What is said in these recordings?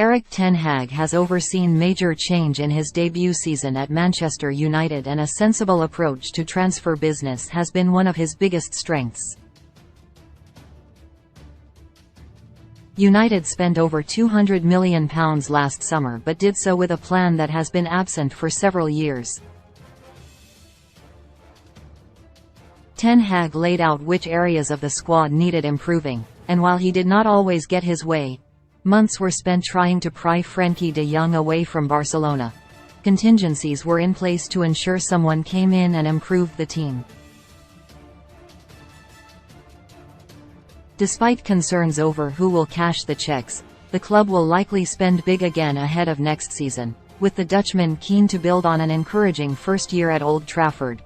Erik ten Hag has overseen major change in his debut season at Manchester United, and a sensible approach to transfer business has been one of his biggest strengths. United spent over £200 million last summer, but did so with a plan that has been absent for several years. Ten Hag laid out which areas of the squad needed improving, and while he did not always get his way, months were spent trying to pry Frenkie de Jong away from Barcelona. Contingencies were in place to ensure someone came in and improved the team. Despite concerns over who will cash the checks, the club will likely spend big again ahead of next season, with the Dutchman keen to build on an encouraging first year at Old Trafford.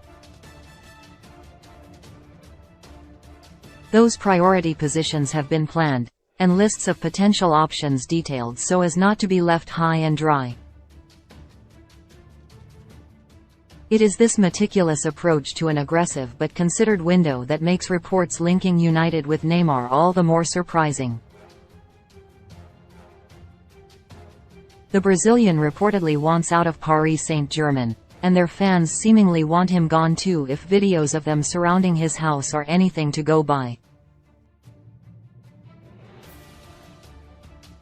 Those priority positions have been planned, and lists of potential options detailed so as not to be left high and dry. It is this meticulous approach to an aggressive but considered window that makes reports linking United with Neymar all the more surprising. The Brazilian reportedly wants out of Paris Saint-Germain, and their fans seemingly want him gone too if videos of them surrounding his house are anything to go by.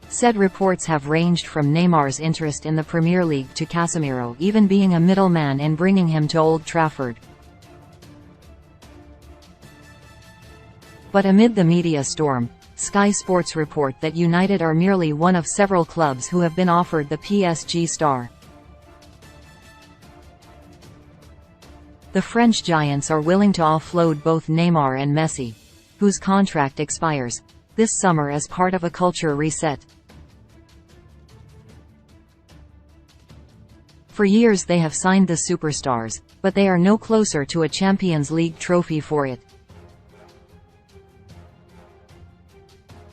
Said reports have ranged from Neymar's interest in the Premier League to Casemiro even being a middleman in bringing him to Old Trafford. But amid the media storm, Sky Sports report that United are merely one of several clubs who have been offered the PSG star. The French giants are willing to offload both Neymar and Messi, whose contract expires this summer as part of a culture reset. For years they have signed the superstars, but they are no closer to a Champions League trophy for it.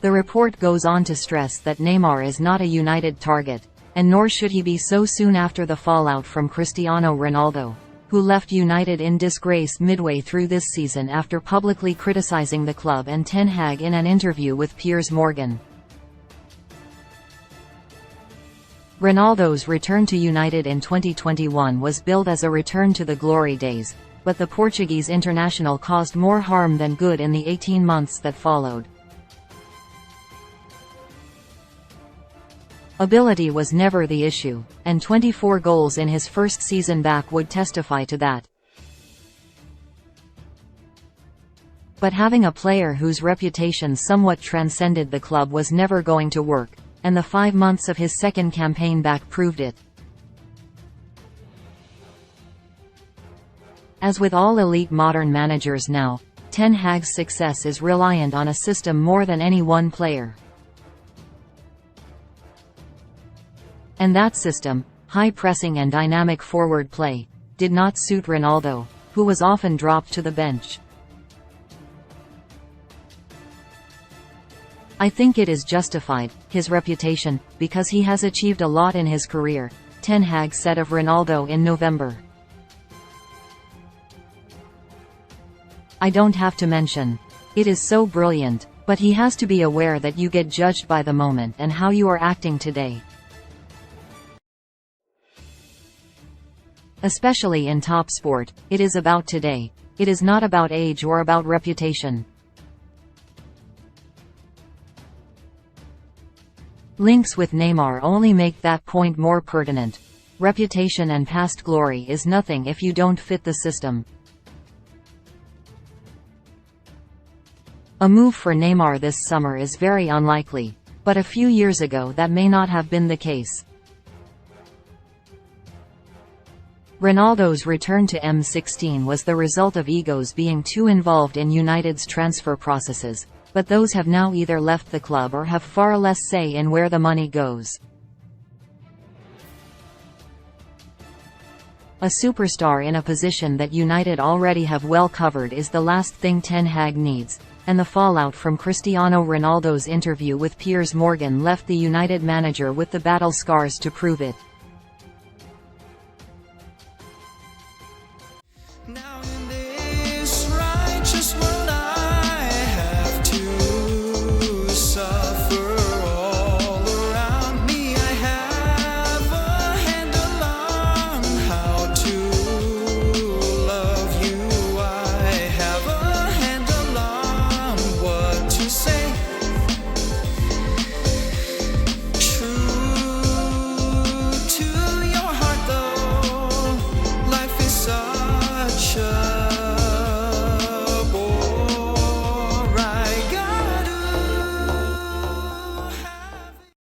The report goes on to stress that Neymar is not a United target, and nor should he be so soon after the fallout from Cristiano Ronaldo, who left United in disgrace midway through this season after publicly criticizing the club and Ten Hag in an interview with Piers Morgan. Ronaldo's return to United in 2021 was billed as a return to the glory days, but the Portuguese international caused more harm than good in the 18 months that followed. Ability was never the issue, and 24 goals in his first season back would testify to that. But having a player whose reputation somewhat transcended the club was never going to work, and the 5 months of his second campaign back proved it. As with all elite modern managers now, Ten Hag's success is reliant on a system more than any one player. And that system, high pressing and dynamic forward play, did not suit Ronaldo, who was often dropped to the bench. I think it is justified, his reputation, because he has achieved a lot in his career, Ten Hag said of Ronaldo in November. I don't have to mention. It is so brilliant, but he has to be aware that you get judged by the moment and how you are acting today. Especially in top sport, it is about today. It is not about age or about reputation. Links with Neymar only make that point more pertinent. Reputation and past glory is nothing if you don't fit the system. A move for Neymar this summer is very unlikely, but a few years ago that may not have been the case. Ronaldo's return to M16 was the result of egos being too involved in United's transfer processes, but those have now either left the club or have far less say in where the money goes. A superstar in a position that United already have well covered is the last thing Ten Hag needs, and the fallout from Cristiano Ronaldo's interview with Piers Morgan left the United manager with the battle scars to prove it.